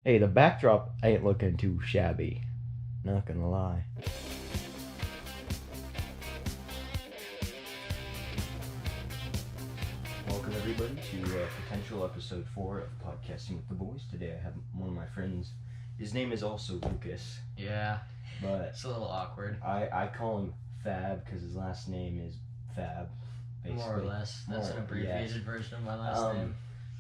Hey, the backdrop ain't looking too shabby. Not gonna lie. Welcome everybody to potential episode 4 of Podcasting with the Boys. Today I have one of my friends. His name is also Lucas. Yeah, but it's a little awkward. I call him Fab because his last name is Fab. Basically. More or less. That's an abbreviated version of my last name.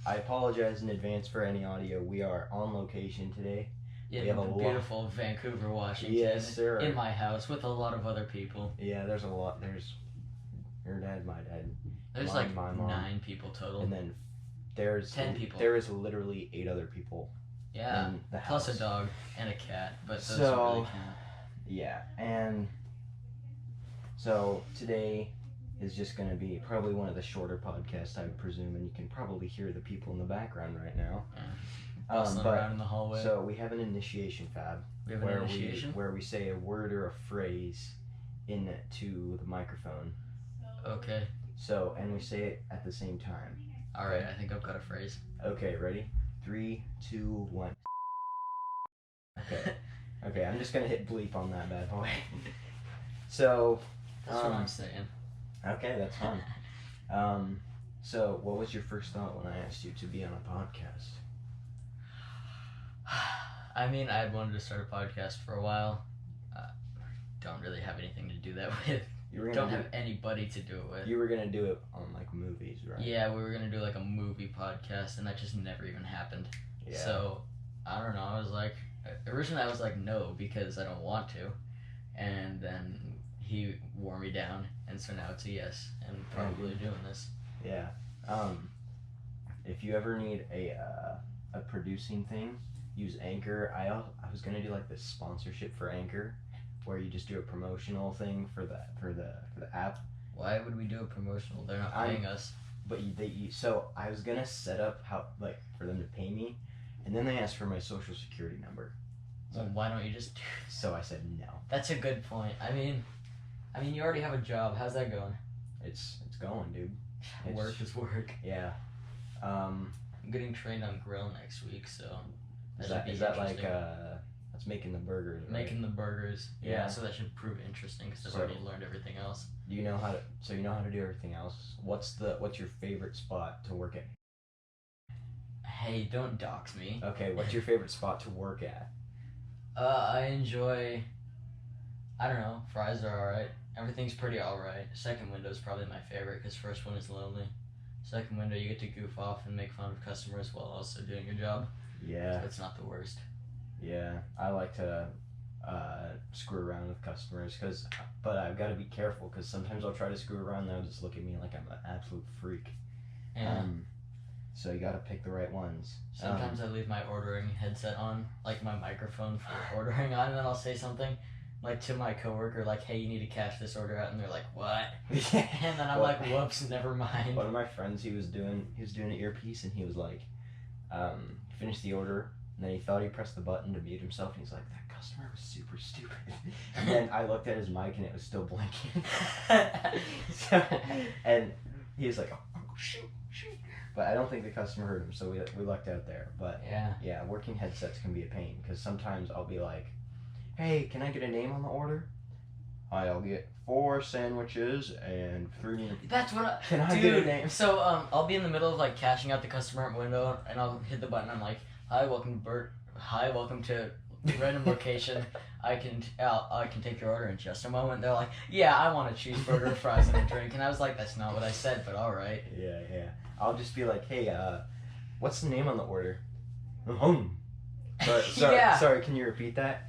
I apologize in advance for any audio. We are on location today. Yeah, we have in beautiful Vancouver, Washington. Yes, sir. In my house with a lot of other people. Yeah, there's a lot. There's your dad, my dad. There's my like mom, 9 people total. And then there's 10 people. There is literally 8 other people. Yeah, in the house. plus a dog and a cat, but those So, really count. Yeah, and so today is just going to be probably one of the shorter podcasts, I would presume, and you can probably hear the people in the background right now. Yeah. Bustling around in the hallway. So we have an initiation, Fab. We have an initiation? Where we say a word or a phrase into the microphone. Okay. So, and we say it at the same time. Alright, I think I've got a phrase. Okay, ready? 3, 2, 1. Okay. Okay, I'm just gonna hit bleep on that bad boy. So, That's what I'm saying. Okay, that's fine. So what was your first thought when I asked you to be on a podcast? I mean, I had wanted to start a podcast for a while. Don't really have anything to do that with. Don't have anybody to do it with. You were gonna do it on like movies, right? Yeah, we were gonna do like a movie podcast, and that just never even happened. Yeah. So I don't know. I was like, originally I was like no because I don't want to, and then he wore me down, and so now it's a yes, and probably doing this. Yeah. If you ever need a producing thing, use Anchor. I was gonna do like this sponsorship for Anchor, where you just do a promotional thing for the app. Why would we do a promotional? They're not paying us. But so I was gonna set up how for them to pay me, and then they asked for my social security number. So why don't you just do it? So I said no. That's a good point. I mean, you already have a job. How's that going? It's going, dude. Work is work. Yeah. I'm getting trained on grill next week, so is that like that's making the burgers, right? Making the burgers. Yeah. Yeah, so that should prove interesting because I've already learned everything else. You know how to do everything else. What's your favorite spot to work at? Hey, don't dox me. Okay, what's your favorite spot to work at? I enjoy, I don't know, fries are alright. Everything's pretty alright. Second window is probably my favorite because first one is lonely. Second window, you get to goof off and make fun of customers while also doing your job. Yeah. So it's not the worst. Yeah, I like to screw around with customers, but I've got to be careful because sometimes I'll try to screw around and they'll just look at me like I'm an absolute freak. Yeah. So you got to pick the right ones. Sometimes I leave my ordering headset on, like my microphone for ordering on, and then I'll say something like to my coworker, like, "Hey, you need to cash this order out," and they're like, "What?" And then I'm like, "Whoops, never mind." One of my friends, he was doing an earpiece, and he was like, finished the order, and then he thought he pressed the button to mute himself, and he's like, "That customer was super stupid." And then I looked at his mic, and it was still blinking. And he was like, "Oh, shoot." But I don't think the customer heard him, so we lucked out there. But yeah, working headsets can be a pain because sometimes I'll be like, "Hey, can I get a name on the order? I'll get 4 sandwiches and 3." That's what Can I get a name? So I'll be in the middle of like cashing out the customer window, and I'll hit the button. I'm like, "Hi, welcome to Bert. Hi, welcome to random location. I can take your order in just a moment." They're like, "Yeah, I want a cheeseburger, fries, and a drink." And I was like, "That's not what I said, but all right." Yeah. I'll just be like, "Hey, what's the name on the order?" Sorry, can you repeat that?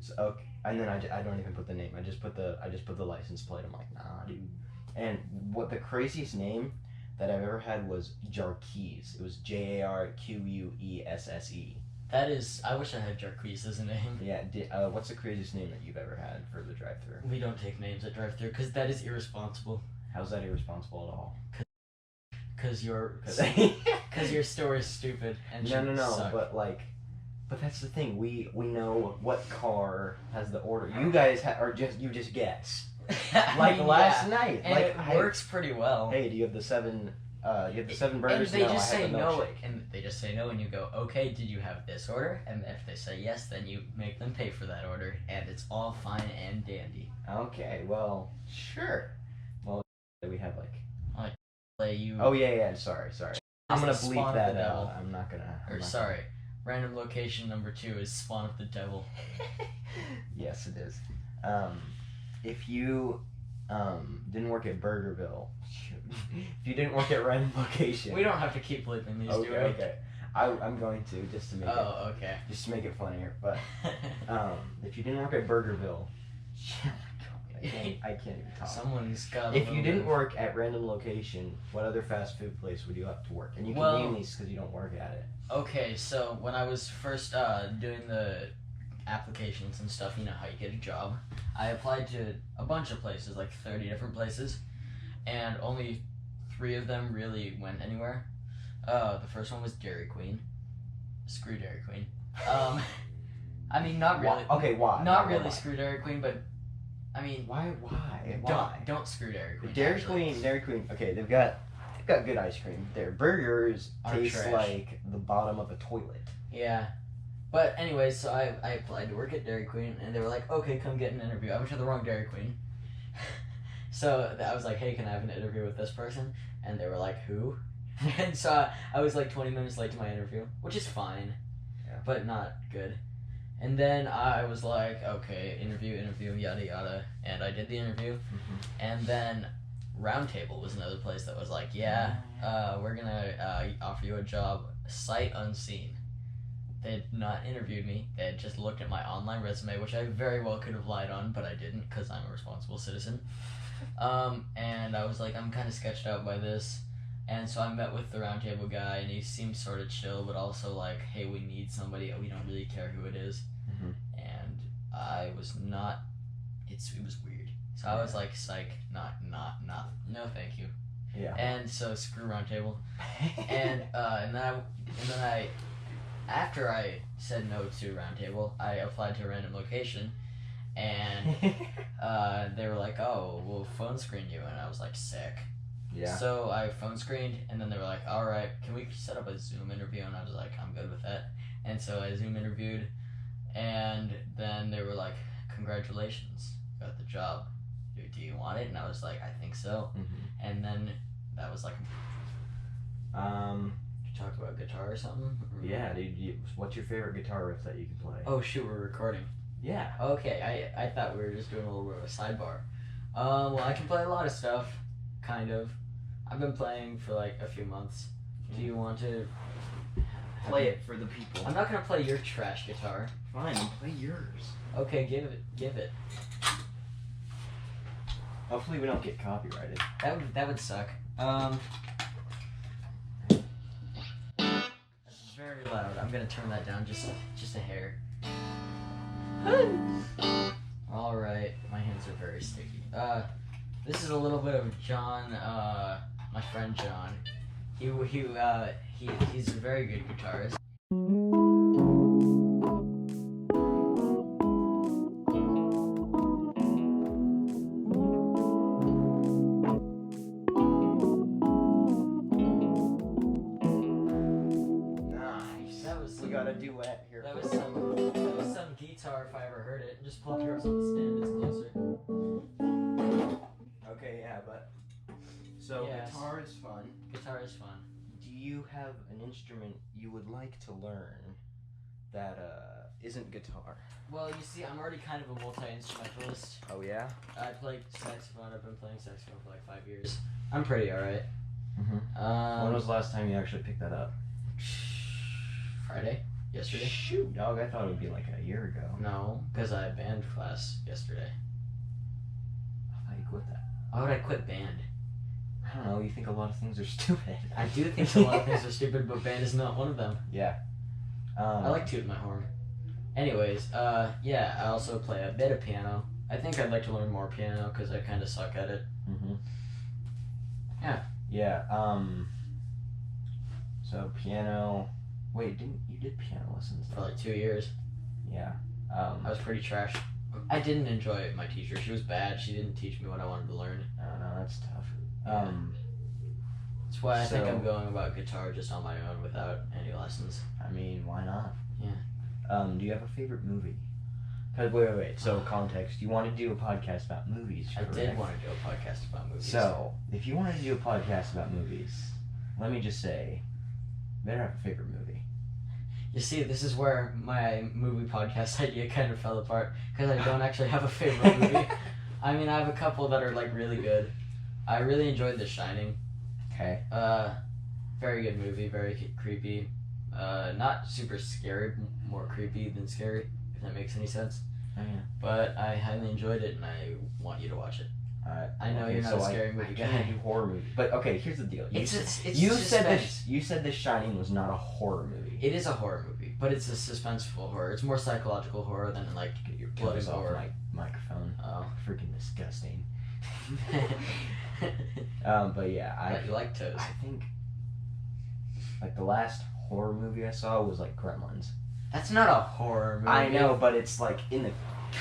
So, okay, and then I don't even put the name. I just put the license plate. I'm like, nah, dude. And what the craziest name that I've ever had was Jarquees. It was Jarquesse. That is, I wish I had Jarquees as a name. Yeah. What's the craziest name that you've ever had for the drive-thru? We don't take names at drive-thru because that is irresponsible. How's that irresponsible at all? Because your store is stupid and no. Suck. But that's the thing. We know what car has the order. You guys you just guess. Like last night. And it works pretty well. Hey, do you have the 7 You have the 7 burgers. And they no, just I have say a no, milkshake. and they just say no, and you go, okay, did you have this order? And if they say yes, then you make them pay for that order, and it's all fine and dandy. Okay, well, sure. Well, we have like. Play you. Oh yeah. Sorry. I'm gonna bleep Spawn of that the Devil. out. I'm not gonna. Or sorry, random location number 2 is Spawn of the Devil. Yes, it is. If you didn't work at Burgerville, if you didn't work at random location, We don't have to keep bleeping these, do we? Okay. I'm going to just to make okay. just to make it funnier. But if you didn't work at Burgerville, I can't even talk. Someone's got. If you didn't work at random location, what other fast food place would you have to work? And you can name these because you don't work at it. Okay, so when I was first doing the applications and stuff, you know how you get a job. I applied to a bunch of places, like 30 different places, and only 3 of them really went anywhere. The first one was Dairy Queen. Screw Dairy Queen. I mean, not really. Okay, why? Not really screw Dairy Queen, but I mean, why? Don't screw Dairy Queen. Dairy Queen. Okay, they've got good ice cream. Their burgers taste trash. like the bottom of a toilet. Yeah. But anyways, so I applied to work at Dairy Queen, and they were like, okay, come get an interview. I went to the wrong Dairy Queen. So I was like, hey, can I have an interview with this person? And they were like, who? And so I was like 20 minutes late to my interview, which is fine, but not good. And then I was like, okay, interview, yada yada. And I did the interview. Mm-hmm. And then Roundtable was another place that was like, we're going to offer you a job sight unseen. They had not interviewed me. They had just looked at my online resume, which I very well could have lied on, but I didn't because I'm a responsible citizen. And I was like, I'm kind of sketched out by this. And so I met with the Roundtable guy, and he seemed sort of chill, but also like, hey, we need somebody. We don't really care who it is. Mm-hmm. And I was not. It was weird. So I was like, psych, not, no, thank you. Yeah. And so screw Roundtable. and then I, after I said no to Roundtable, I applied to a random location, and they were like, oh, we'll phone screen you, and I was like, sick. Yeah. So I phone screened, and then they were like, all right, can we set up a Zoom interview? And I was like, I'm good with that. And so I Zoom interviewed, and then they were like, congratulations, you got the job. Do you want it? And I was like, I think so. Mm-hmm. And then that was like, you talk about guitar or something? Yeah, dude. What's your favorite guitar riff that you can play? Oh shoot, we're recording. Yeah. Okay, I thought we were just doing a little bit of a sidebar. Well, I can play a lot of stuff, kind of. I've been playing for like a few months. Do you want to Play it for the people. I'm not gonna play your trash guitar. Fine, play yours. Okay, give it. Hopefully we don't get copyrighted. That would suck. That's very loud. I'm gonna turn that down just a hair. All right, my hands are very sticky. This is a little bit of John, my friend John. He's a very good guitarist. We got a duet here. That was some guitar if I ever heard it. Just plop yours on the stand, it's closer. Okay, yeah, but so Yes. guitar is fun. Guitar is fun. Do you have an instrument you would like to learn that isn't guitar? Well, you see, I'm already kind of a multi-instrumentalist. Oh yeah. I play saxophone. I've been playing saxophone for like 5 years. I'm pretty alright. Mm-hmm. When was the last time you actually picked that up? Friday? Yesterday? Shoot, dog! I thought it would be like a year ago. No, because I had band class yesterday. I thought you quit that. Why would I quit band? I don't know. You think a lot of things are stupid. I do think a lot of things are stupid, but band is not one of them. Yeah. I like tooting my horn. Anyways, yeah, I also play a bit of piano. I think I'd like to learn more piano because I kind of suck at it. Mm-hmm. Yeah. Yeah. So piano. Wait, you did piano lessons For like 2 years. Yeah. I was pretty trash. I didn't enjoy my teacher. She was bad. She didn't teach me what I wanted to learn. I don't know. That's tough. That's why I think I'm going about guitar just on my own without any lessons. I mean, why not? Yeah. Do you have a favorite movie? Cause wait. So context. You want to do a podcast about movies? Correct? I did want to do a podcast about movies. So if you wanted to do a podcast about movies, let me just say, you better have a favorite movie. You see, this is where my movie podcast idea kind of fell apart because I don't actually have a favorite movie. I mean, I have a couple that are like really good. I really enjoyed The Shining. Okay. Very good movie, very creepy. Not super scary, more creepy than scary, if that makes any sense. Oh, yeah. But I highly enjoyed it, and I want you to watch it. I know you're not a scary movie guy. I can't do horror movies. But okay, here's the deal. You said The Shining was not a horror movie. It is a horror movie, but it's a suspenseful horror. It's more psychological horror than like Get your blood and toes off gore. my microphone. Oh, freaking disgusting. But yeah, I like toes. I think like the last horror movie I saw was like Gremlins. That's not a horror movie. I know, but it's like in the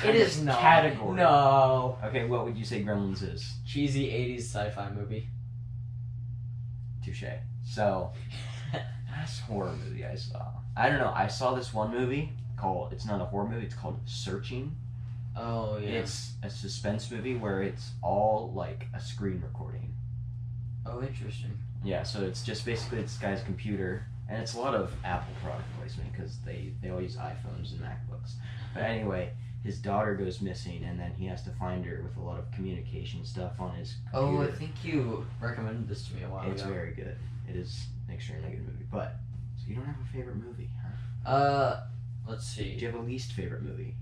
category. No. Okay, what would you say Gremlins is? Cheesy 80s sci-fi movie. Touche. So, last horror movie I saw. I don't know. I saw this one movie called. It's not a horror movie. It's called Searching. Oh yeah. It's a suspense movie where it's all like a screen recording. Oh, interesting. Yeah, so it's just basically this guy's computer, and it's a lot of Apple product placement because they all use iPhones and MacBooks. But anyway, his daughter goes missing, and then he has to find her with a lot of communication stuff on his computer. Oh, I think you recommended this to me a while ago. It's very good. It is an extremely good movie. But, so you don't have a favorite movie, huh? Let's see. Do you have a least favorite movie?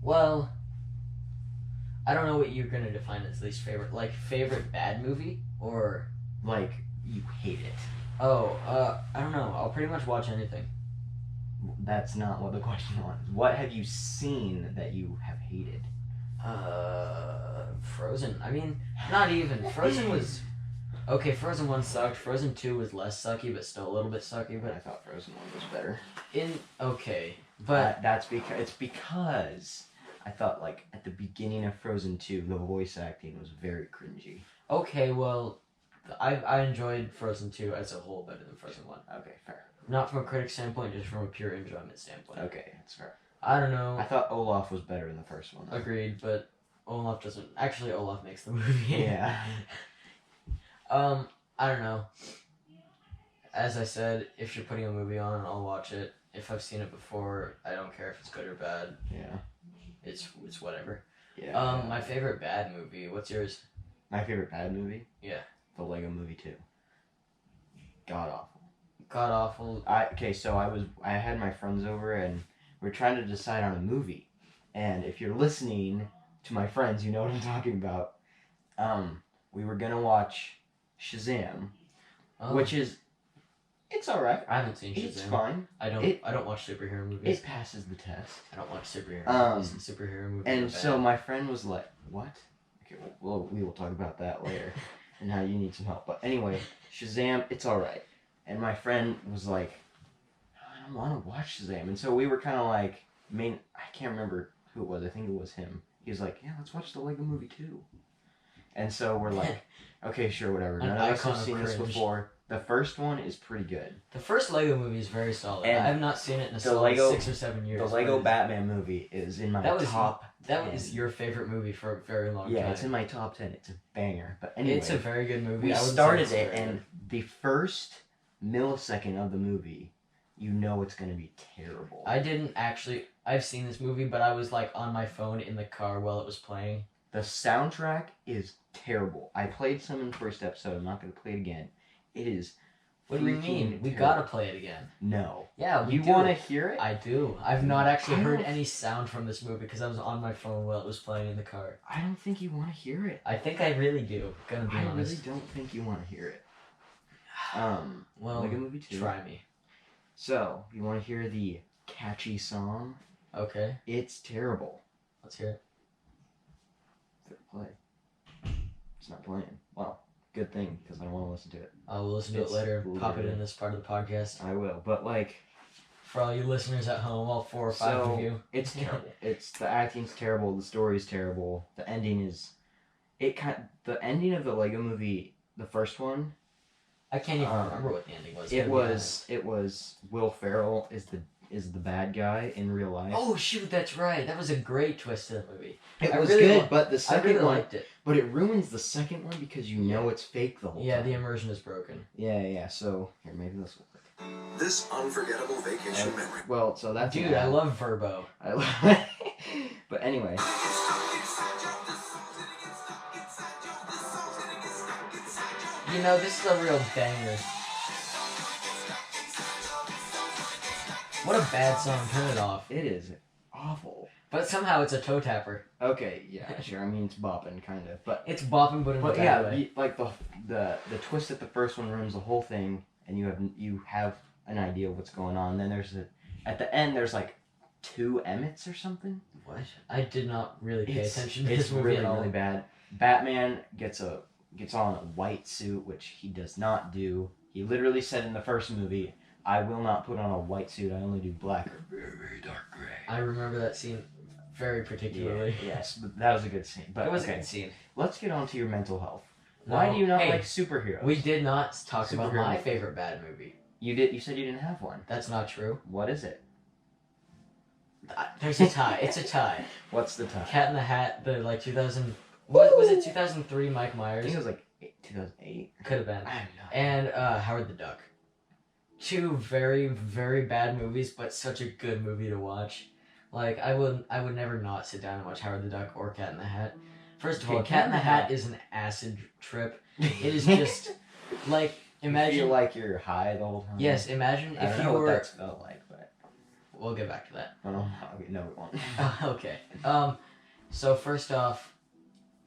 Well, I don't know what you're gonna define as least favorite. Like, favorite bad movie? Or... Like, you hate it. Oh, I don't know. I'll pretty much watch anything. That's not what the question was. What have you seen that you have hated? Frozen. I mean, not even. Frozen was... Okay, Frozen 1 sucked. Frozen 2 was less sucky, but still a little bit sucky. But I thought Frozen 1 was better. Okay, but... That's because I thought, like, at the beginning of Frozen 2, the voice acting was very cringy. Okay, well, I enjoyed Frozen 2 as a whole better than Frozen 1. Okay, fair. Not from a critic standpoint, just from a pure enjoyment standpoint. Okay, that's fair. I don't know. I thought Olaf was better in the first one. Agreed, but Olaf doesn't... Actually, Olaf makes the movie. Yeah. I don't know. As I said, if you're putting a movie on, I'll watch it. If I've seen it before, I don't care if it's good or bad. Yeah. It's whatever. Yeah. My favorite bad movie. What's yours? My favorite bad movie? Yeah. The Lego Movie 2. God awful. God awful. So I had my friends over and we're trying to decide on a movie. And if you're listening to my friends, you know what I'm talking about. We were gonna watch Shazam, which is, it's alright. I haven't seen Shazam. It's fine. I don't watch superhero movies. It passes the test. I don't watch superhero movies. Superhero movies. And so my friend was like, "What?" Okay, well, we will talk about that later, and how you need some help. But anyway, Shazam, it's alright. And my friend was like, "I don't want to watch Shazam," and so we were kind of like, I can't remember who it was. I think it was him. He was like, "Yeah, let's watch the Lego Movie 2." And so we're like, okay, sure, whatever. None of us have seen this before. The first one is pretty good. The first Lego movie is very solid. I have not seen it in a solid 6 or 7 years. The Lego Batman movie is in my top 10. That was your favorite movie for a very long time. Yeah, it's in my top 10. It's a banger. But anyway, it's a very good movie. We started it, and the first millisecond of the movie, you know it's going to be terrible. I've seen this movie, but I was like on my phone in the car while it was playing. The soundtrack is terrible. I played some in the first episode. I'm not going to play it again. It is. What do you mean? We gotta play it again. No. Yeah, you want to hear it? I do. I've not actually heard any sound from this movie because I was on my phone while it was playing in the car. I don't think you want to hear it. I think I really do. Gonna be honest. I really don't think you want to hear it. Well, Lego Movie 2. Try me. So, you want to hear the catchy song? Okay. It's terrible. Let's hear it. Play. It's not playing. Well, good thing, because I don't want to listen to it. I will listen to it later. Pop it in this part of the podcast. I will, but like... For all you listeners at home, all 4 or 5 of you. It's terrible. The acting's terrible, the story's terrible, the ending is... The ending of the Lego Movie, The first one. I can't even remember what the ending was. It was Will Ferrell is the bad guy in real life. Oh shoot, that's right. That was a great twist to the movie. It was really good, but the I second really one, liked it. but it ruins the second one because you know it's fake the whole time. Yeah, the immersion is broken. Yeah. So here, maybe this will work. This unforgettable vacation memory. Well, so that's dude. I love Verbo. But anyway. You know, this is a real banger. What a bad song. Turn it off. It is awful. But somehow it's a toe tapper. Okay, yeah, sure. I mean, it's bopping, kind of, but it's bopping, but in a bad way. Like the twist at the first one ruins the whole thing, and you have an idea of what's going on. Then at the end there's like 2 Emmets or something. What? I did not really pay attention to this movie really at all. really bad. Batman gets on a white suit, which he does not do. He literally said in the first movie, "I will not put on a white suit. I only do black or very, very dark gray." I remember that scene very particularly. Yeah, yes, but that was a good scene. But it was a good scene. Let's get on to your mental health. Why do you not like superheroes? We did not talk about my favorite bad movie. You did. You said you didn't have one. That's not true. What is it? There's a tie. It's a tie. What's the tie? Cat in the Hat. The 2000. What was it? 2003. Mike Myers. I think it was like 2008. Could have been. I don't know. And Howard the Duck. 2 very, very bad movies, but such a good movie to watch. Like I would never not sit down and watch Howard the Duck or Cat in the Hat. First of all, Cat in the Hat is an acid trip. It is just like imagine. You feel like you're high the whole time. Yes, imagine if you were. What that felt like, but we'll get back to that. Oh, no, we won't. Okay. So first off,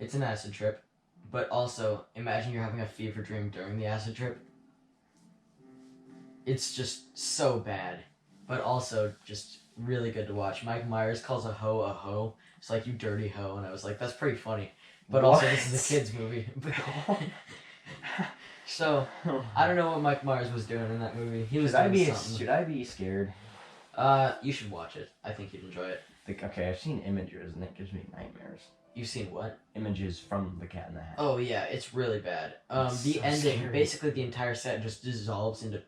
it's an acid trip, but also imagine you're having a fever dream during the acid trip. It's just so bad, but also just really good to watch. Mike Myers calls a hoe. It's like, "You dirty hoe," and I was like, that's pretty funny. But also, this is a kids movie. So I don't know what Mike Myers was doing in that movie. He was something. Should I be scared? You should watch it. I think you'd enjoy it. Okay, I've seen images and it gives me nightmares. You've seen what? Images from the Cat in the Hat. Oh yeah, it's really bad. It's the so ending, scary. basically the entire set just dissolves into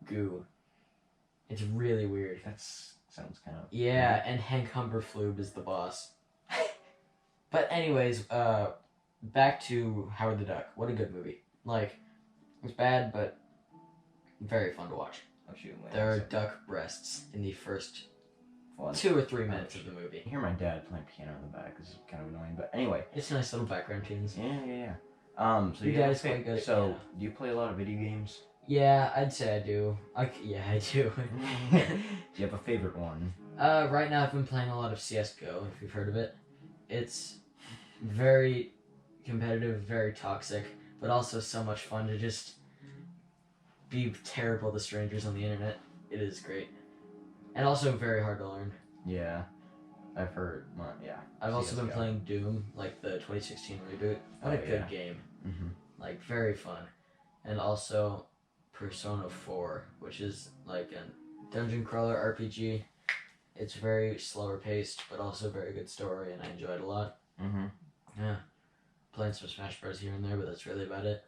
goo. It's really weird. That sounds kind of... Yeah, and Hank Humberflube is the boss. But anyways, back to Howard the Duck. What a good movie. Like, it's bad, but very fun to watch. There are duck breasts in the first 2 or 3 minutes of the movie. I hear my dad playing piano in the back. It's kind of annoying, but anyway. It's nice little background tunes. Yeah. So your dad is quite good at piano. Do you play a lot of video games? Yeah, I'd say I do. Yeah, I do. Do you have a favorite one? Right now I've been playing a lot of CSGO, if you've heard of it. It's very competitive, very toxic, but also so much fun to just be terrible to strangers on the internet. It is great. And also very hard to learn. Yeah. I've heard, yeah. I've also been playing Doom, like the 2016 reboot. What a good game. Mm-hmm. Like, very fun. And also Persona 4, which is like a dungeon crawler RPG. It's very slower paced, but also very good story, and I enjoy it a lot. Mm-hmm. Yeah. Playing some Smash Bros. Here and there, but that's really about it.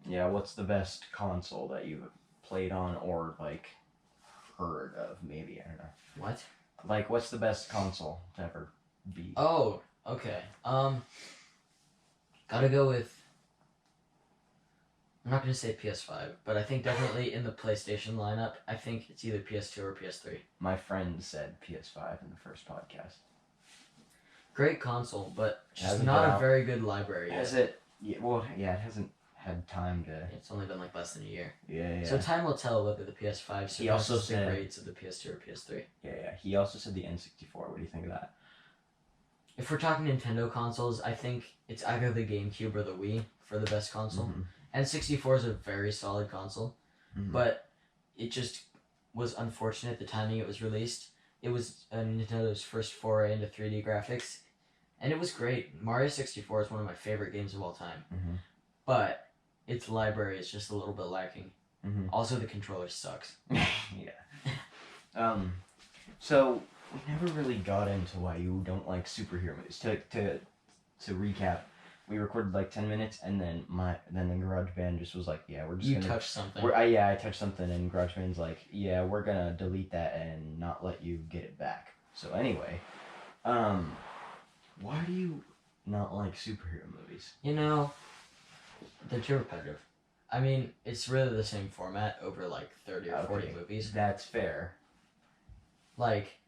Yeah, what's the best console that you've played on or, like, heard of, maybe? I don't know. What? Like, what's the best console to ever be? Oh, okay. Gotta go with... I'm not gonna say PS5, but I think definitely in the PlayStation lineup, I think it's either PS2 or PS3. My friend said PS5 in the first podcast. Great console, but just Hasn't not been a out. very good library Has yet. it? Yeah, well, yeah, it hasn't had time to... It's only been like less than a year. Yeah. So time will tell whether the PS5 He also surpasses the said- grades of the PS2 or PS3. Yeah. He also said the N64. What do you think of that? If we're talking Nintendo consoles, I think it's either the GameCube or the Wii for the best console. Mm-hmm. N64 is a very solid console, but it just was unfortunate the timing it was released. It was Nintendo's first foray into 3D graphics, and it was great. Mario 64 is one of my favorite games of all time, but its library is just a little bit lacking. Also, the controller sucks. Yeah. So we never really got into why you don't like superhero movies. To recap, we recorded like 10 minutes, and then the GarageBand just was like, yeah, we're just You touched something. I touched something, and GarageBand's like, yeah, we're gonna delete that and not let you get it back. So anyway, why do you not like superhero movies? You know, they're too repetitive. I mean, it's really the same format over like 30 or 40 movies. That's fair. Like,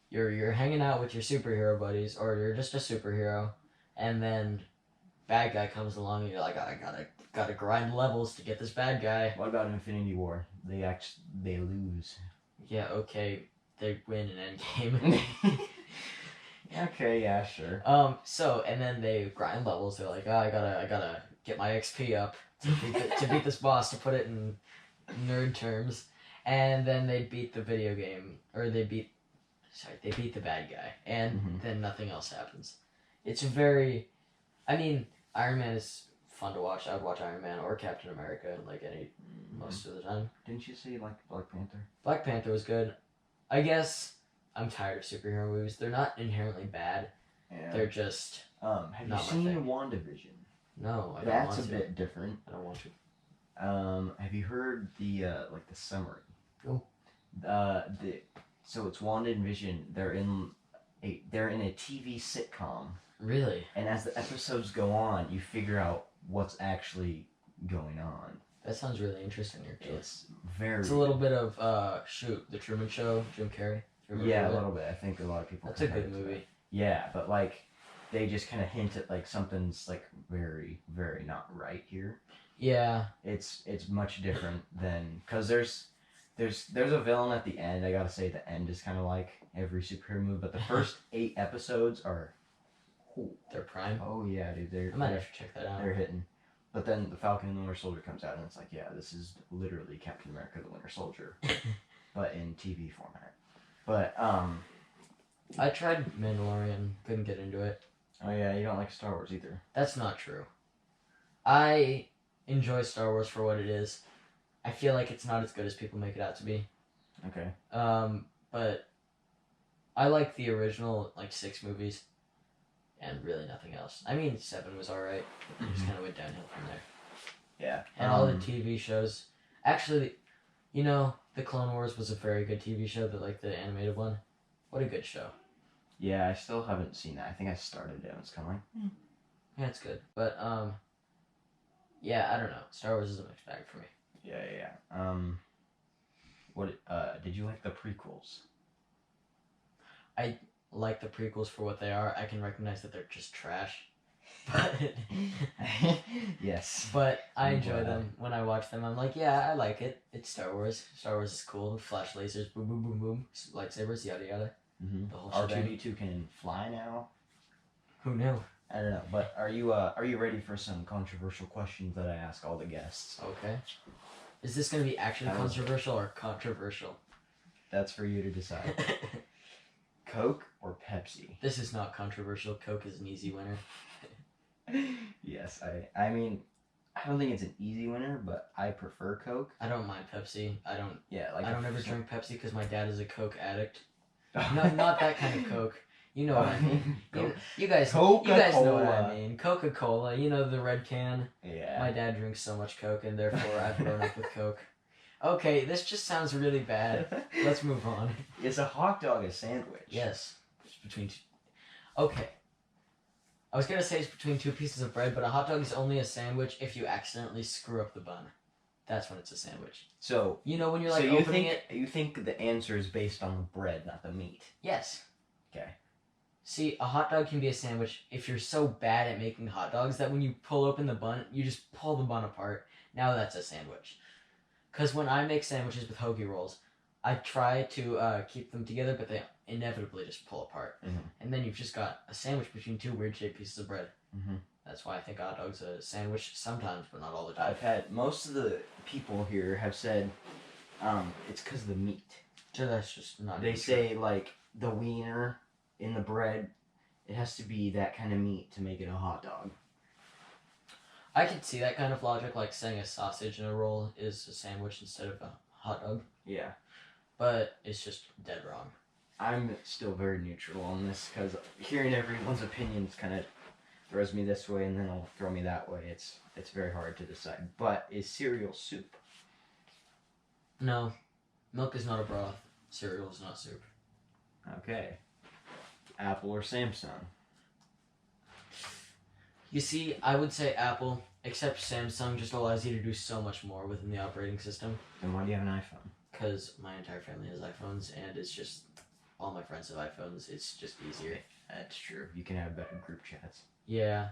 you're hanging out with your superhero buddies, or you're just a superhero, and then bad guy comes along, and you're like, I gotta grind levels to get this bad guy. What about Infinity War? They lose. Yeah, okay, they win an Endgame. Okay, yeah, sure. So and then they grind levels. They're like, I gotta get my XP up to beat this boss, to put it in nerd terms, and then they beat the video game, or they beat the bad guy, and then nothing else happens. It's very, I mean, Iron Man is fun to watch. I would watch Iron Man or Captain America like most of the time. Didn't you say like Black Panther? Black Panther was good. I guess I'm tired of superhero movies. They're not inherently bad. Yeah. They're just have you seen WandaVision? No, I don't want to. That's a bit different. I don't want to. Have you heard the the summary? No. So it's WandaVision. They're in a TV sitcom. Really? And as the episodes go on, you figure out what's actually going on. That sounds really interesting. It's very. It's a little bit of The Truman Show, Jim Carrey. Yeah, a little bit. I think a lot of people. That's a good movie. Yeah, but like, they just kind of hint at like something's like very, very not right here. Yeah. It's much different than, because there's a villain at the end. I gotta say, the end is kind of like every superhero movie, but the first 8 episodes are. They're prime. Oh yeah, dude. I might have to check that out. They're hitting. But then the Falcon and the Winter Soldier comes out, and it's like, yeah, this is literally Captain America: The Winter Soldier, but in TV format. But I tried Mandalorian, couldn't get into it. Oh yeah, you don't like Star Wars either. That's not true. I enjoy Star Wars for what it is. I feel like it's not as good as people make it out to be. Okay. But I like the original 6 movies, and really nothing else. I mean, 7 was alright. It just kind of went downhill from there. Yeah. And all the TV shows. Actually, the Clone Wars was a very good TV show, the animated one. What a good show. Yeah, I still haven't seen that. I think I started it and it's kind of like... Yeah, it's good. But, yeah, I don't know. Star Wars is a mixed bag for me. Yeah. Did you like the prequels? I like the prequels for what they are. I can recognize that they're just trash. But yes. But I enjoy them. When I watch them, I'm like, yeah, I like it. It's Star Wars. Star Wars is cool. Flash lasers, boom, boom, boom, boom. Lightsabers, yada, yada. Mm-hmm. The whole R2-D2 can fly now. Who knew? I don't know, but are you ready for some controversial questions that I ask all the guests? Okay. Is this going to be actually controversial or controversial? That's for you to decide. Coke or Pepsi? This is not controversial. Coke is an easy winner. Yes, I mean, I don't think it's an easy winner, but I prefer Coke. I don't mind Pepsi. I don't ever drink Pepsi because my dad is a Coke addict. No, not that kind of Coke. You know what I mean. You guys know what I mean. Coca-Cola, the red can. Yeah. My dad drinks so much Coke, and therefore I've grown up with Coke. Okay, this just sounds really bad. Let's move on. Is a hot dog a sandwich? Yes. It's between two. Okay. I was going to say it's between 2 pieces of bread, but a hot dog is only a sandwich if you accidentally screw up the bun. That's when it's a sandwich. So, when you're opening it... You think the answer is based on the bread, not the meat? Yes. Okay. See, a hot dog can be a sandwich if you're so bad at making hot dogs that when you pull open the bun, you just pull the bun apart. Now that's a sandwich. Because when I make sandwiches with hoagie rolls, I try to keep them together, but they inevitably just pull apart. Mm-hmm. And then you've just got a sandwich between 2 weird-shaped pieces of bread. Mm-hmm. That's why I think a hot dog's a sandwich sometimes, but not all the time. I've had... Most of the people here have said it's because of the meat. So that's just not... They say, the wiener in the bread, it has to be that kind of meat to make it a hot dog. I can see that kind of logic, like saying a sausage in a roll is a sandwich instead of a hot dog. Yeah. But it's just dead wrong. I'm still very neutral on this, because hearing everyone's opinions kind of throws me this way and then it'll throw me that way. It's very hard to decide. But is cereal soup? No. Milk is not a broth. Cereal is not soup. Okay. Apple or Samsung? You see, I would say Apple, except Samsung just allows you to do so much more within the operating system. Then why do you have an iPhone? Because my entire family has iPhones, and it's just, all my friends have iPhones. It's just easier. That's true. You can have better group chats. Yeah.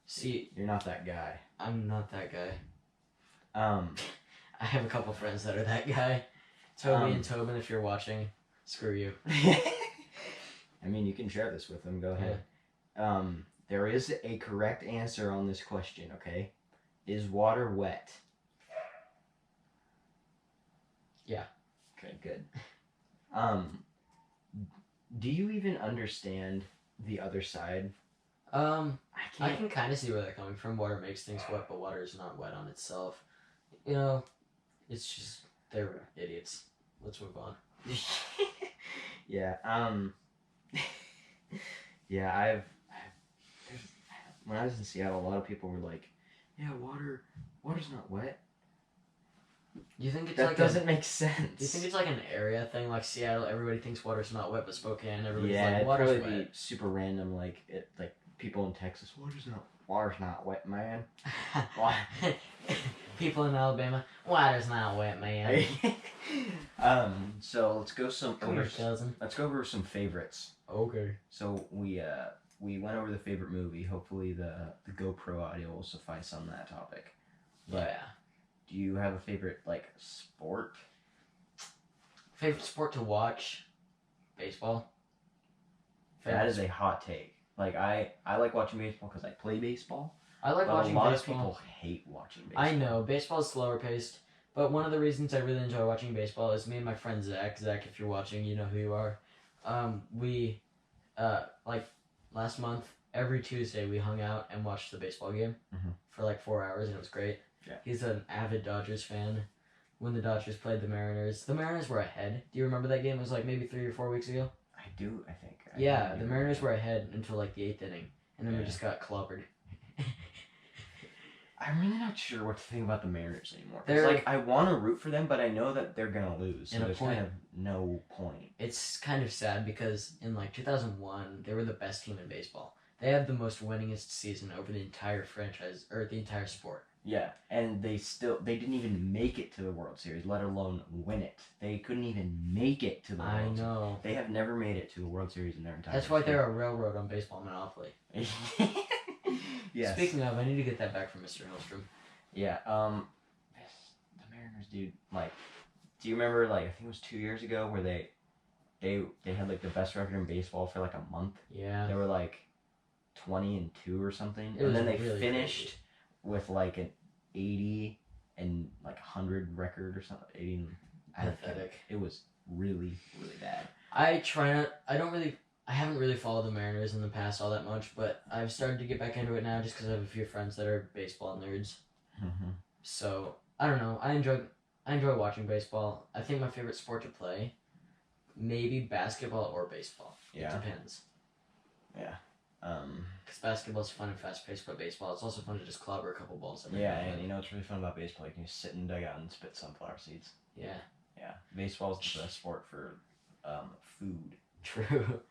See, You're not that guy. I'm not that guy. Um, I have a couple friends that are that guy. Toby and Tobin, if you're watching, screw you. I mean, you can share this with them. Go ahead. There is a correct answer on this question, okay? Is water wet? Yeah. Okay, good. Do you even understand the other side? I can kind of see where they're coming from. Water makes things wet, but water is not wet on itself. You know, it's just, they're idiots. Let's move on. Yeah, yeah, when I was in Seattle, a lot of people were like, yeah, water's not wet. You think it's that like doesn't make sense. Do you think it's like an area thing, like Seattle? Everybody thinks water's not wet, but Spokane, everybody's yeah, like water's it'd probably wet. be super random, like people in Texas, water's not wet, man. Why? People in Alabama, water's not wet, man. So let's go cousin. let's go over some favorites. Okay. So we went over the favorite movie. Hopefully the GoPro audio will suffice on that topic. But Yeah. do you have a favorite sport? Favorite sport to watch? Baseball. That is a hot take. I like watching baseball because I play baseball. I like but watching a lot baseball. of people hate watching baseball. I know, baseball is slower paced, but one of the reasons I really enjoy watching baseball is me and my friend Zach. Zach, if you're watching, you know who you are. We, last month, every Tuesday we hung out and watched the baseball game for 4 hours, and it was great. Yeah. He's an avid Dodgers fan. When the Dodgers played the Mariners were ahead. Do you remember that game? It was maybe 3 or 4 weeks ago. I do, I think. The Mariners were ahead until the 8th inning, and then we just got clobbered. I'm really not sure what to think about the Mariners anymore. They're I want to root for them, but I know that they're gonna lose. So In a there's point. kind of no point. It's kind of sad because in 2001 they were the best team in baseball. They had the most winningest season over the entire franchise or the entire sport. Yeah, and they didn't even make it to the World Series, let alone win it. They couldn't even make it to the World Series. I know. They have never made it to the World Series in their entire That's why they're a railroad on baseball monopoly. Yes. Speaking of, I need to get that back from Mr. Hillstrom. Yeah, the Mariners, dude, do you remember, I think it was 2 years ago where they had, the best record in baseball for, a month? Yeah. They were, 20-2 or something. It and then was they really finished with, an 80 and, 100 record or something. 80 and, Pathetic. It was really, really bad. I haven't really followed the Mariners in the past all that much, but I've started to get back into it now just because I have a few friends that are baseball nerds. Mm-hmm. So I don't know. I enjoy watching baseball. I think my favorite sport to play, maybe basketball or baseball. Yeah. It depends. Yeah. Because basketball's fun and fast paced, but baseball it's also fun to just clobber a couple balls. Yeah, and you know what's really fun about baseball? You can just sit in the dugout and spit sunflower seeds. Yeah. Yeah. Baseball's the best sport for food. True.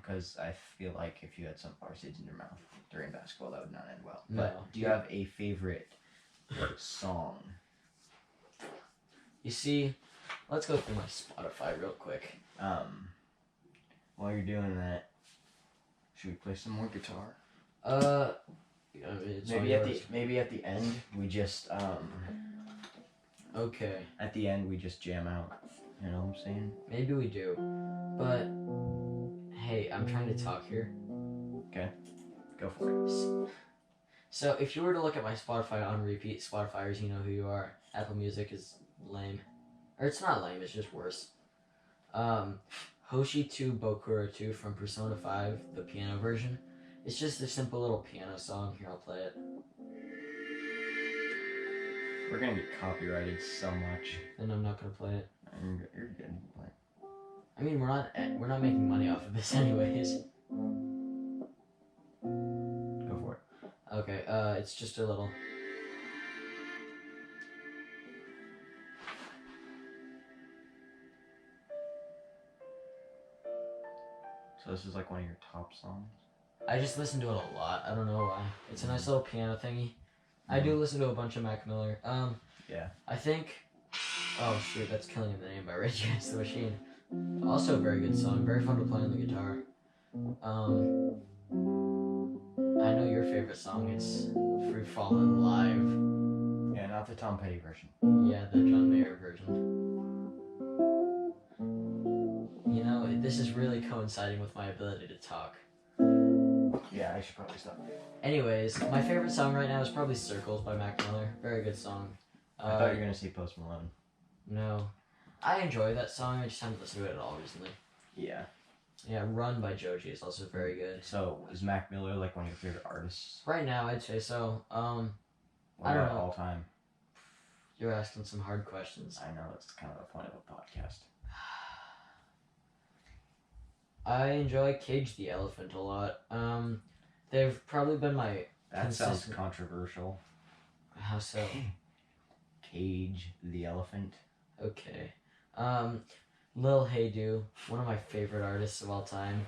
Because I feel like if you had sunflower seeds in your mouth during basketball, that would not end well. No. But do you have a favorite song? You see, let's go through my Spotify real quick. While you're doing that, should we play some more guitar? It's Maybe at the end we just Okay. At the end we just jam out. You know what I'm saying? Maybe we do, but hey, I'm trying to talk here. Okay, go for it. So if you were to look at my Spotify on repeat, Spotifyers, you know who you are. Apple Music is lame, or it's not lame. It's just worse. Hoshi 2 Bokura 2 from Persona 5, the piano version. It's just a simple little piano song. Here, I'll play it. We're gonna get copyrighted so much. Then I'm not gonna play it. You're good. I mean, we're not making money off of this anyways. It's just a little. So this is like one of your top songs? I just listen to it a lot. I don't know why. It's a nice little piano thingy. I do listen to a bunch of Mac Miller. Yeah. I think. Oh shoot, that's Killing in the Name by Rage Against the Machine. Also a very good song. Very fun to play on the guitar. I know your favorite song is Free Fallin' Live. Yeah, not the Tom Petty version. Yeah, the John Mayer version. You know, this is really coinciding with my ability to talk. Yeah, I should probably stop. Anyways, my favorite song right now is probably Circles by Mac Miller. Very good song. I thought you were going to say Post Malone. No. I enjoy that song, I just haven't listened to it at all recently. Yeah. Yeah, Run by Joji is also very good. So, is Mac Miller like one of your favorite artists? Right now, I'd say so. What I don't about know. all time? You're asking some hard questions. I know, it's kind of the point of a podcast. I enjoy Cage the Elephant a lot. They've probably been my... That sounds controversial. How so? Cage the Elephant. Okay. Lil Hey-Do, one of my favorite artists of all time.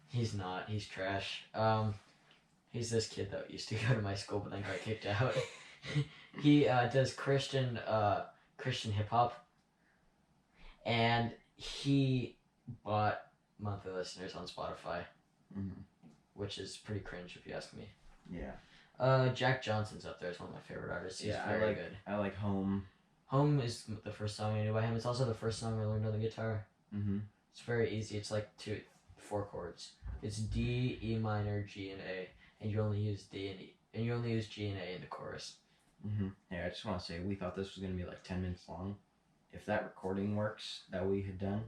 He's not. He's trash. He's this kid that used to go to my school but then got kicked out. He does Christian hip-hop. And he bought monthly listeners on Spotify. Mm-hmm. Which is pretty cringe if you ask me. Yeah. Jack Johnson's up there as one of my favorite artists. He's Yeah, very good. I like Home. Home is the first song I knew by him. It's also the first song I learned on the guitar. Mm-hmm. It's very easy. It's like 4 chords. It's D, E minor, G, and A, and you only use D and E, and you only use G and A in the chorus. Mm-hmm. Yeah, I just want to say we thought this was gonna be like 10 minutes long. If that recording works that we had done,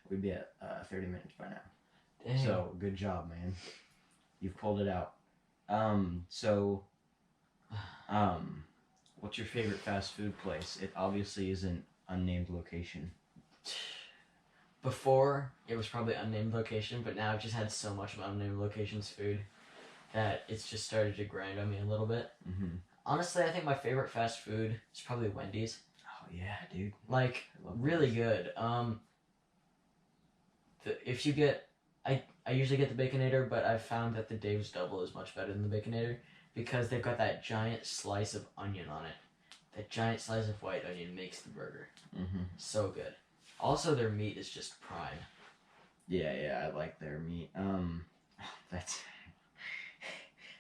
we'd be at 30 minutes by now. Dang. So good job, man. You've pulled it out. What's your favorite fast food place? It obviously is an unnamed location. Before, it was probably unnamed location, but now I've just had so much of unnamed locations food that it's just started to grind on me a little bit. Mm-hmm. Honestly, I think my favorite fast food is probably Wendy's. Oh yeah, dude. Like, really good. If you get... I usually get the Baconator, but I've found that the Dave's Double is much better than the Baconator because they've got that giant slice of onion on it. That giant slice of white onion makes the burger. Mm-hmm. So good. Also, their meat is just prime. Yeah, I like their meat. That's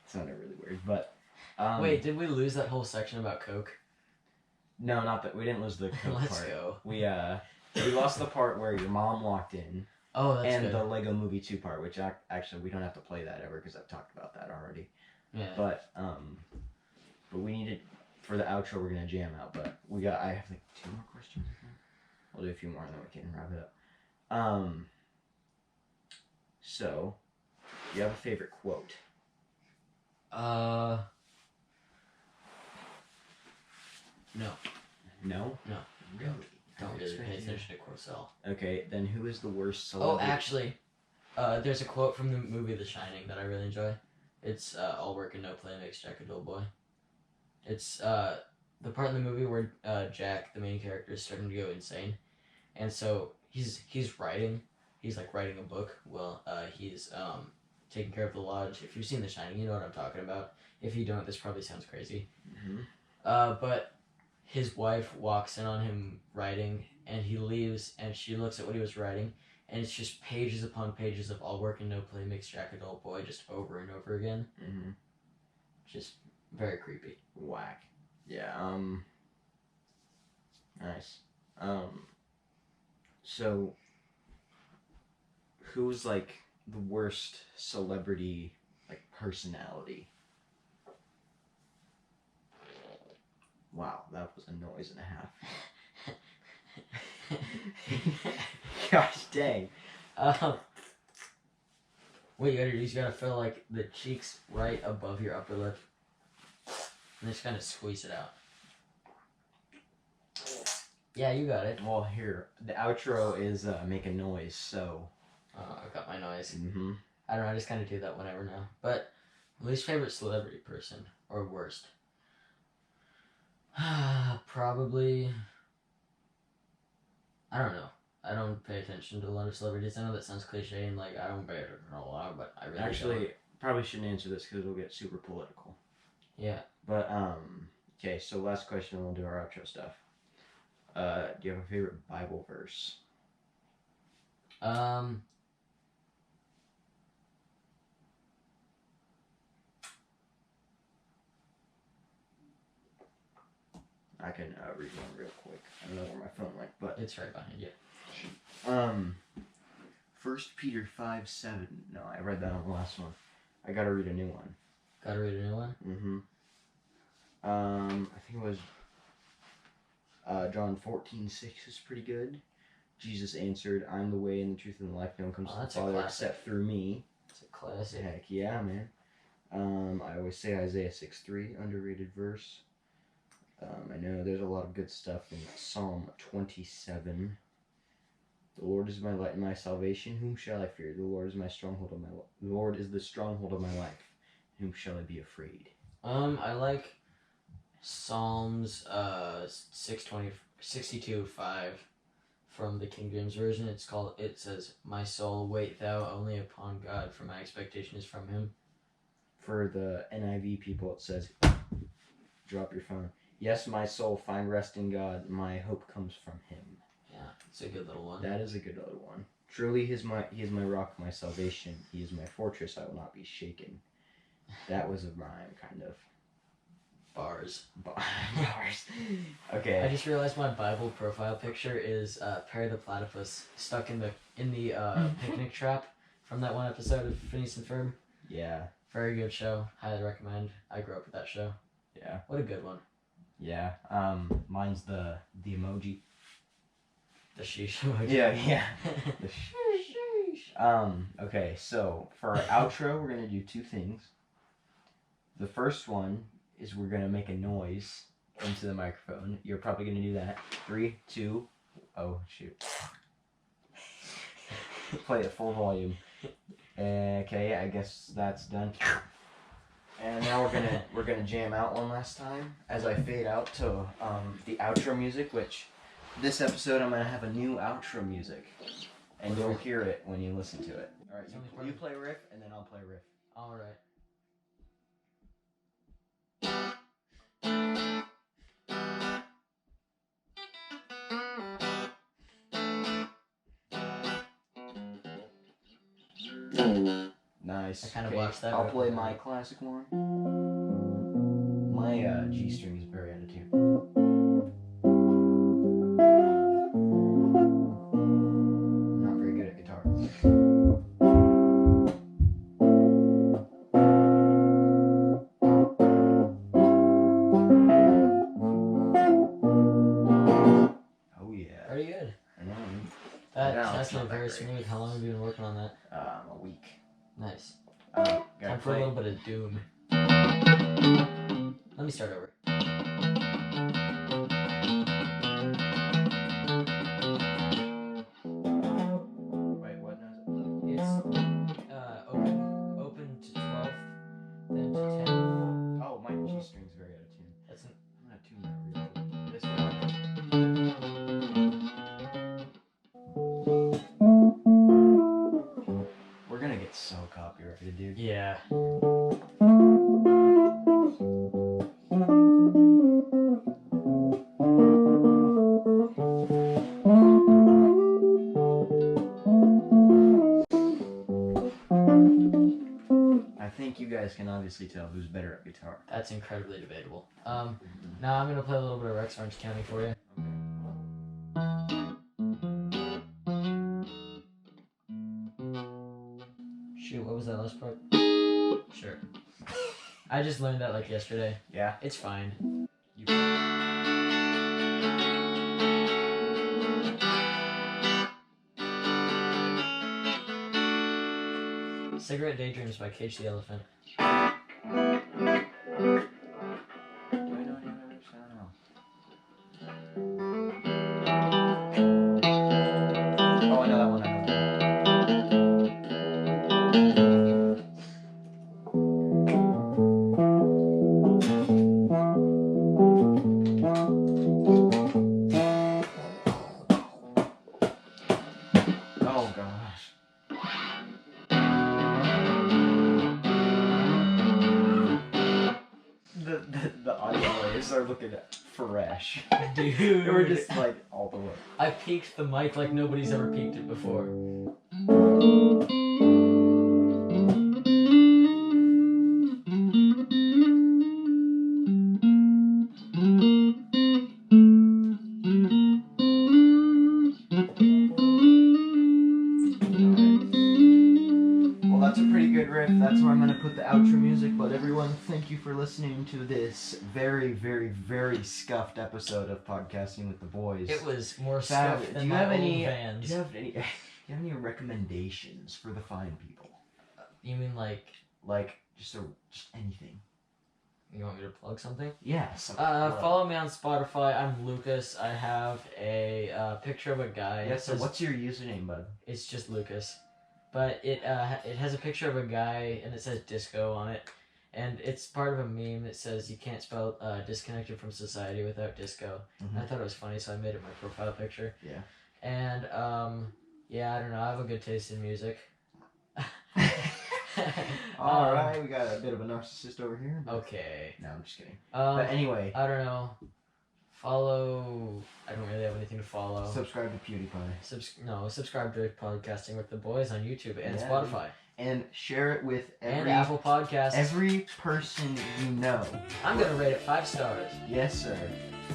sounded really weird, but wait, did we lose that whole section about Coke? No, not that we didn't lose the Coke Let's part. go. We lost the part where your mom walked in. Oh, that's and good. the Lego Movie 2 part, which actually we don't have to play that ever because I've talked about that already. Yeah. But we needed for the outro we're gonna jam out. But I have like 2 more questions. We'll do a few more and then we can wrap it up. So, do you have a favorite quote? No. No. No. Really? Don't really pay attention to quotes at all. Okay, then who is the worst Oh, celebrity? actually, there's a quote from the movie The Shining that I really enjoy. It's all work and no play makes Jack a dull boy. It's the part in the movie where Jack, the main character, is starting to go insane, and so he's writing. He's like writing a book. Well, he's taking care of the lodge. If you've seen The Shining, you know what I'm talking about. If you don't, this probably sounds crazy. Mm-hmm. But his wife walks in on him writing, and he leaves, and she looks at what he was writing, and it's just pages upon pages of all work and no play makes Jack a dull boy, just over and over again. Mm-hmm. Just very creepy. Whack. Yeah, nice. So, who's, like, the worst celebrity, like, personality? Wow, that was a noise and a half. Gosh dang. What you gotta do is you gotta fill, like, the cheeks right above your upper lip. And just kind of squeeze it out. Yeah, you got it. Well, here, the outro is make a noise, so... I got my noise. Mm-hmm. I don't know, I just kind of do that whenever now. But Least favorite celebrity person or worst? Probably. I don't know. I don't pay attention to a lot of celebrities. I know that sounds cliche and like I don't pay attention to a lot, but I really don't. Probably shouldn't answer this because it'll get super political. Yeah. But okay. So last question, and we'll do our outro stuff. Do you have a favorite Bible verse? I can read one real quick. I don't know where my phone went, but it's right behind you. 1 Peter 5:7. No, I read that on the last one. I gotta read a new one. Gotta read a new one? Mm-hmm. I think it was John 14:6 is pretty good. Jesus answered, "I'm the way and the truth and the life. No one comes to the Father except through me." It's a classic. Heck yeah, man. I always say Isaiah 6:3, underrated verse. I know there's a lot of good stuff in Psalm 27. The Lord is my light and my salvation. Whom shall I fear? The Lord is my stronghold of my life. The Lord is the stronghold of my life. Whom shall I be afraid? I like Psalms 62:5 from the King James Version. It says, "My soul, wait thou only upon God, for my expectation is from him." For the NIV people, it says, drop your phone. "Yes, my soul, find rest in God. My hope comes from him." Yeah, it's a good little one. That is a good little one. "Truly he is my rock, my salvation. He is my fortress, I will not be shaken." That was a rhyme, kind of. Bars. Okay. I just realized my Bible profile picture is Perry the Platypus stuck in the picnic trap from that one episode of Phineas and Ferb. Yeah. Very good show. Highly recommend. I grew up with that show. Yeah. What a good one. Yeah. Mine's the emoji. The sheesh emoji. Yeah. The sheesh. Okay, so for our outro, we're gonna do two things. The first one is we're gonna make a noise into the microphone. You're probably gonna do that. 3, 2, oh shoot. Play at full volume. Okay, I guess that's done. And now we're gonna jam out one last time as I fade out to the outro music, which this episode I'm gonna have a new outro music, and you'll hear it when you listen to it. All right, you play riff, and then I'll play riff. All right. Nice. I kind of watched that. I'll play my classic one. My G string is very out of tune. I'm not very good at guitar. Oh yeah. Pretty good. I know. That's actually very smooth. How long have you been working on that? A week. Nice. Time for a little bit of doom. Let me start over. Wait, what note? It's open to 12th, then to 10th. Oh, my G string's very out of tune. That's an. I'm gonna tune that real quick. This one. We're gonna get so copyrighted, dude. Yeah. I think you guys can obviously tell who's better at guitar. That's incredibly debatable. Now I'm gonna play a little bit of Rex Orange County for you. Shoot, what was that last part? Sure. I just learned that like yesterday. Yeah. It's fine. Cigarette Daydreams by Cage the Elephant. Oh, I know that one. I know that one. Oh gosh. The audio waves are looking fresh. Dude. They were just like all the way. I peaked the mic like nobody's ever peaked it before. Well, that's a pretty good riff. That's where I'm going to put the outro music. But everyone, thank you for listening to this very, very, very scuffed episode of Podcasting with the Boys. It was more stuff than my old Vans. Do you have any recommendations for the fine people? You mean like just anything? You want me to plug something? Yes. Follow me on Spotify. I'm Lucas. I have a picture of a guy. Yes. So what's your username, bud? It's just Lucas, but it has a picture of a guy and it says disco on it, and it's part of a meme that says you can't spell disconnected from society without disco. Mm-hmm. I thought it was funny, so I made it my profile picture. Yeah. And yeah, I don't know. I have a good taste in music. All right, we got a bit of a narcissist over here. Okay. No, I'm just kidding. But anyway, I don't know. Follow. I don't really have anything to follow. Subscribe to PewDiePie. Subscribe to Podcasting with the Boys on YouTube and Yeah. Spotify And share it with and Apple Podcasts. every person you know. I'm gonna rate it 5 stars. Yes, sir.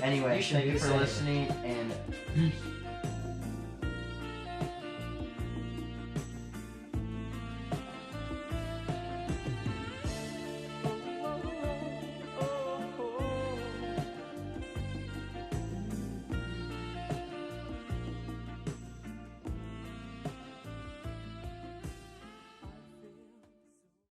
Anyway, You should thank do you the for same. listening, and peace.